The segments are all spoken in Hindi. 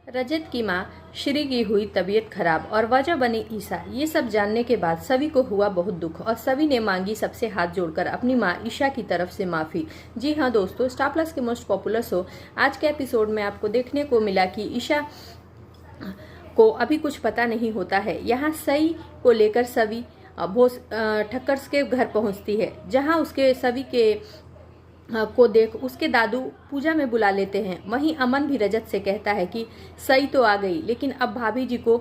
रजत की मां श्री की हुई तबीयत खराब और वजह बनी ईशा। ये सब जानने के बाद सभी को हुआ बहुत दुख और सभी ने मांगी सबसे हाथ जोड़कर अपनी मां ईशा की तरफ से माफी। जी हाँ दोस्तों, स्टार प्लस के मोस्ट पॉपुलर शो आज के एपिसोड में आपको देखने को मिला कि ईशा को अभी कुछ पता नहीं होता है। यहाँ सई को लेकर सभी ठक्कर्स के घर पहुंचती है, जहां उसके सभी के को देख उसके दादू पूजा में बुला लेते हैं। वहीं अमन भी रजत से कहता है कि सही तो आ गई, लेकिन अब भाभी जी को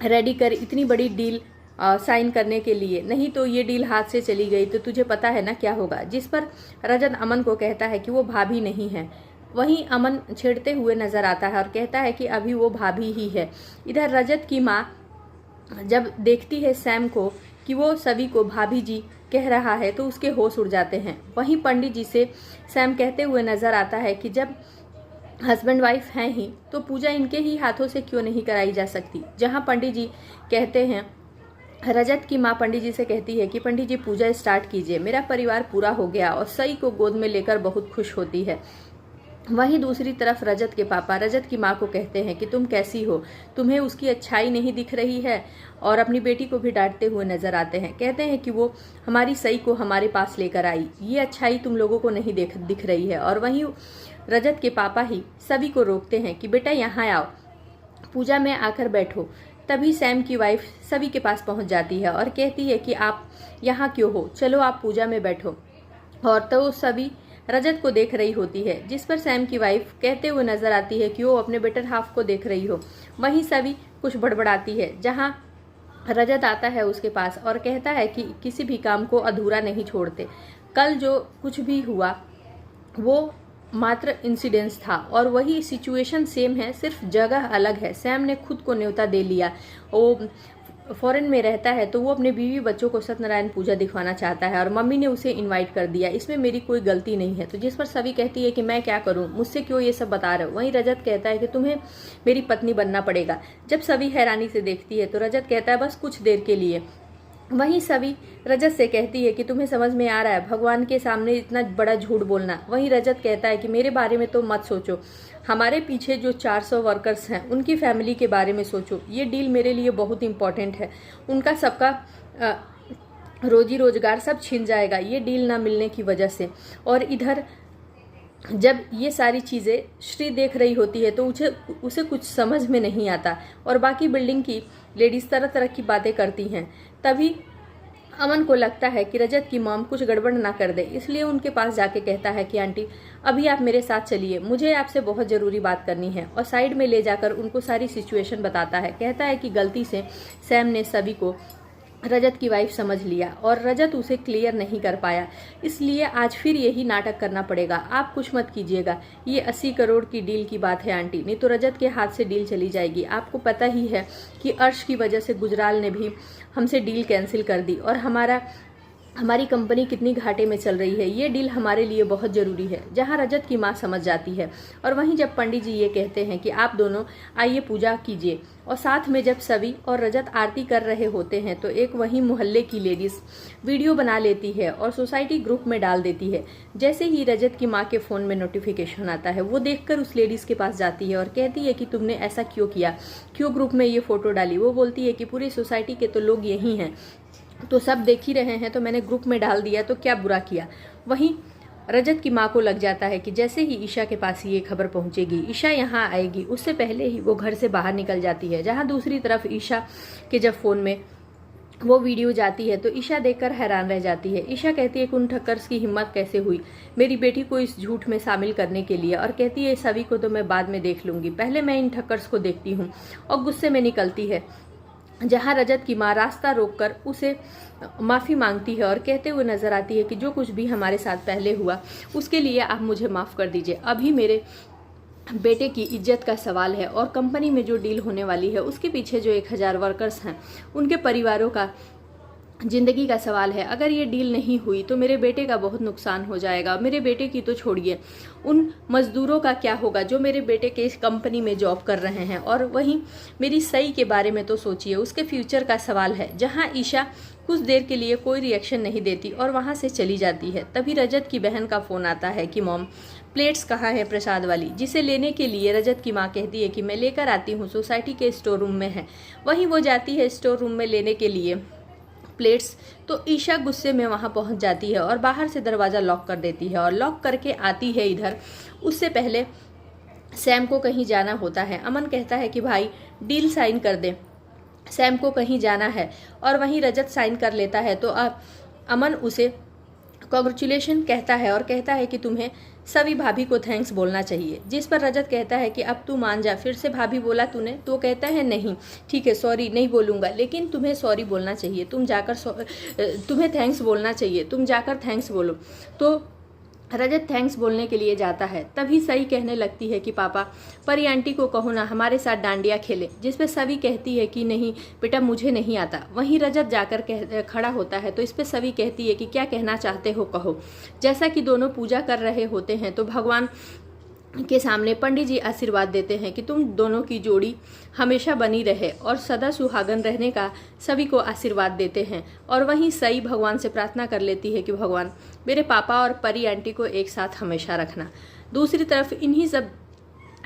रेडी कर इतनी बड़ी डील साइन करने के लिए, नहीं तो ये डील हाथ से चली गई तो तुझे पता है ना क्या होगा। जिस पर रजत अमन को कहता है कि वो भाभी नहीं है। वहीं अमन छेड़ते हुए नजर आता है और कहता है कि अभी वो भाभी ही है। इधर रजत की माँ जब देखती है सैम को कि वो सभी को भाभी जी कह रहा है तो उसके होश उड़ जाते हैं। वहीं पंडित जी से सैम कहते हुए नजर आता है कि जब हस्बैंड वाइफ हैं ही तो पूजा इनके ही हाथों से क्यों नहीं कराई जा सकती। जहां पंडित जी कहते हैं, रजत की मां पंडित जी से कहती है कि पंडित जी पूजा स्टार्ट कीजिए, मेरा परिवार पूरा हो गया, और सई को गोद में लेकर बहुत खुश होती है। वहीं दूसरी तरफ रजत के पापा रजत की मां को कहते हैं कि तुम कैसी हो, तुम्हें उसकी अच्छाई नहीं दिख रही है, और अपनी बेटी को भी डांटते हुए नजर आते हैं। कहते हैं कि वो हमारी सई को हमारे पास लेकर आई, ये अच्छाई तुम लोगों को नहीं दिख रही है। और वहीं रजत के पापा ही सभी को रोकते हैं कि बेटा यहाँ आओ, पूजा में आकर बैठो। तभी सैम की वाइफ सभी के पास पहुंच जाती है और कहती है कि आप यहाँ क्यों हो, चलो आप पूजा में बैठो। और तो सभी रजत को देख रही होती है, जिस पर सैम की वाइफ कहते हुए नजर आती है कि वो अपने बेटर हाफ को देख रही हो। वहीं सभी कुछ बड़बड़ाती है, जहां रजत आता है उसके पास और कहता है कि किसी भी काम को अधूरा नहीं छोड़ते। कल जो कुछ भी हुआ वो मात्र इंसिडेंस था और वही सिचुएशन सेम है, सिर्फ जगह अलग है। सैम ने खुद को न्योता दे लिया, वो फॉरेन में रहता है तो वो अपने बीवी बच्चों को सत्यनारायण पूजा दिखवाना चाहता है और मम्मी ने उसे इनवाइट कर दिया, इसमें मेरी कोई गलती नहीं है। तो जिस पर सभी कहती है कि मैं क्या करूं, मुझसे क्यों ये सब बता रहे हो। वहीं रजत कहता है कि तुम्हें मेरी पत्नी बनना पड़ेगा। जब सभी हैरानी से देखती है तो रजत कहता है बस कुछ देर के लिए। वहीं सभी रजत से कहती है कि तुम्हें समझ में आ रहा है भगवान के सामने इतना बड़ा झूठ बोलना। वहीं रजत कहता है कि मेरे बारे में तो मत सोचो, हमारे पीछे जो 400 वर्कर्स हैं उनकी फैमिली के बारे में सोचो। ये डील मेरे लिए बहुत इंपॉर्टेंट है, उनका सबका रोजी रोजगार सब छिन जाएगा ये डील ना मिलने की वजह से। और इधर जब ये सारी चीज़ें श्री देख रही होती है तो उसे कुछ समझ में नहीं आता और बाकी बिल्डिंग की लेडीज तरह तरह की बातें करती हैं। तभी अमन को लगता है कि रजत की मॉम कुछ गड़बड़ ना कर दे, इसलिए उनके पास जाके कहता है कि आंटी अभी आप मेरे साथ चलिए, मुझे आपसे बहुत ज़रूरी बात करनी है। और साइड में ले जाकर उनको सारी सिचुएशन बताता है। कहता है कि गलती से सैम ने सभी को रजत की वाइफ समझ लिया और रजत उसे क्लियर नहीं कर पाया, इसलिए आज फिर यही नाटक करना पड़ेगा। आप कुछ मत कीजिएगा, ये 80 करोड़ की डील की बात है आंटी, नहीं तो रजत के हाथ से डील चली जाएगी। आपको पता ही है कि अर्श की वजह से गुजराल ने भी हमसे डील कैंसिल कर दी और हमारी कंपनी कितनी घाटे में चल रही है, ये डील हमारे लिए बहुत ज़रूरी है। जहां रजत की मां समझ जाती है। और वहीं जब पंडित जी ये कहते हैं कि आप दोनों आइए पूजा कीजिए, और साथ में जब सभी और रजत आरती कर रहे होते हैं तो एक वहीं मोहल्ले की लेडीज वीडियो बना लेती है और सोसाइटी ग्रुप में डाल देती है। जैसे ही रजत की माँ के फ़ोन में नोटिफिकेशन आता है वो देखकर उस लेडीज़ के पास जाती है और कहती है कि तुमने ऐसा क्यों किया, क्यों ग्रुप में ये फ़ोटो डाली। वो बोलती है कि पूरी सोसाइटी के तो लोग यही हैं, तो सब देख ही रहे हैं, तो मैंने ग्रुप में डाल दिया, तो क्या बुरा किया। वहीं रजत की माँ को लग जाता है कि जैसे ही ईशा के पास ये खबर पहुंचेगी, ईशा यहाँ आएगी, उससे पहले ही वो घर से बाहर निकल जाती है। जहाँ दूसरी तरफ ईशा के जब फ़ोन में वो वीडियो जाती है तो ईशा देखकर हैरान रह जाती है। ईशा कहती है कि उन ठक्कर्स की हिम्मत कैसे हुई मेरी बेटी को इस झूठ में शामिल करने के लिए, और कहती है सभी को तो मैं बाद में देख लूँगी, पहले मैं इन ठक्कर्स को देखती हूँ। और गुस्से में निकलती है, जहां रजत की मां रास्ता रोककर उसे माफ़ी मांगती है और कहते हुए नजर आती है कि जो कुछ भी हमारे साथ पहले हुआ उसके लिए आप मुझे माफ़ कर दीजिए। अभी मेरे बेटे की इज्जत का सवाल है और कंपनी में जो डील होने वाली है उसके पीछे जो 1000 वर्कर्स हैं उनके परिवारों का जिंदगी का सवाल है। अगर ये डील नहीं हुई तो मेरे बेटे का बहुत नुकसान हो जाएगा। मेरे बेटे की तो छोड़िए, उन मजदूरों का क्या होगा जो मेरे बेटे के इस कंपनी में जॉब कर रहे हैं। और वहीं मेरी सई के बारे में तो सोचिए, उसके फ्यूचर का सवाल है। जहां ईशा कुछ देर के लिए कोई रिएक्शन नहीं देती और वहां से चली जाती है। तभी रजत की बहन का फ़ोन आता है कि मॉम प्लेट्स कहाँ है प्रसाद वाली, जिसे लेने के लिए रजत की माँ कहती है कि मैं लेकर आती हूँ, सोसाइटी के स्टोर रूम में है। वहीं वो जाती है स्टोर रूम में लेने के लिए प्लेट्स, तो ईशा गुस्से में वहाँ पहुँच जाती है और बाहर से दरवाज़ा लॉक कर देती है और लॉक करके आती है इधर। उससे पहले सैम को कहीं जाना होता है। अमन कहता है कि भाई डील साइन कर दे, सैम को कहीं जाना है, और वहीं रजत साइन कर लेता है। तो अमन उसे कॉन्ग्रेचुलेशन कहता है और कहता है कि तुम्हें सभी भाभी को थैंक्स बोलना चाहिए, जिस पर रजत कहता है कि अब तू मान जा, फिर से भाभी बोला तूने। तो कहता है नहीं ठीक है सॉरी नहीं बोलूँगा, लेकिन तुम्हें सॉरी बोलना चाहिए, तुम्हें थैंक्स बोलना चाहिए, तुम जाकर थैंक्स बोलो। तो रजत थैंक्स बोलने के लिए जाता है। तभी सही कहने लगती है कि पापा परी आंटी को कहो ना हमारे साथ डांडिया खेले, जिस पे सभी कहती है कि नहीं बेटा मुझे नहीं आता। वहीं रजत जाकर खड़ा होता है, तो इस पे सभी कहती है कि क्या कहना चाहते हो कहो। जैसा कि दोनों पूजा कर रहे होते हैं तो भगवान के सामने पंडित जी आशीर्वाद देते हैं कि तुम दोनों की जोड़ी हमेशा बनी रहे और सदा सुहागन रहने का सभी को आशीर्वाद देते हैं। और वहीं सई भगवान से प्रार्थना कर लेती है कि भगवान मेरे पापा और परी आंटी को एक साथ हमेशा रखना। दूसरी तरफ इन्हीं सब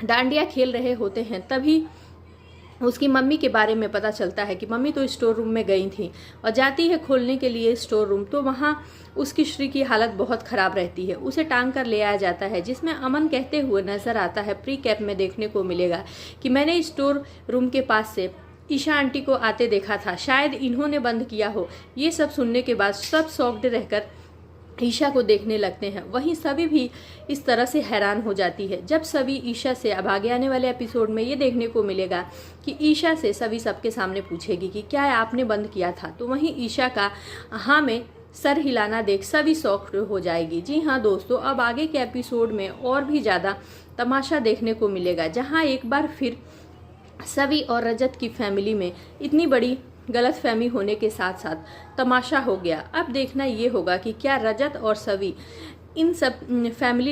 डांडिया खेल रहे होते हैं, तभी उसकी मम्मी के बारे में पता चलता है कि मम्मी तो स्टोर रूम में गई थी और जाती है खोलने के लिए स्टोर रूम, तो वहाँ उसकी श्री की हालत बहुत ख़राब रहती है। उसे टांग कर ले आया जाता है, जिसमें अमन कहते हुए नज़र आता है प्री कैप में देखने को मिलेगा कि मैंने स्टोर रूम के पास से ईशा आंटी को आते देखा था, शायद इन्होंने बंद किया हो। ये सब सुनने के बाद सब शॉक्ड रहकर ईशा को देखने लगते हैं। वहीं सभी भी इस तरह से हैरान हो जाती है जब सभी ईशा से, अब आगे आने वाले एपिसोड में ये देखने को मिलेगा कि ईशा से सभी सबके सामने पूछेगी कि क्या आपने बंद किया था। तो वहीं ईशा का हाँ में सर हिलाना देख सभी शॉक्ड हो जाएगी। जी हाँ दोस्तों, अब आगे के एपिसोड में और भी ज़्यादा तमाशा देखने को मिलेगा, जहाँ एक बार फिर सभी और रजत की फैमिली में इतनी बड़ी गलतफहमी होने के साथ साथ तमाशा हो गया। अब देखना ये होगा कि क्या रजत और सभी इन सब फैमिली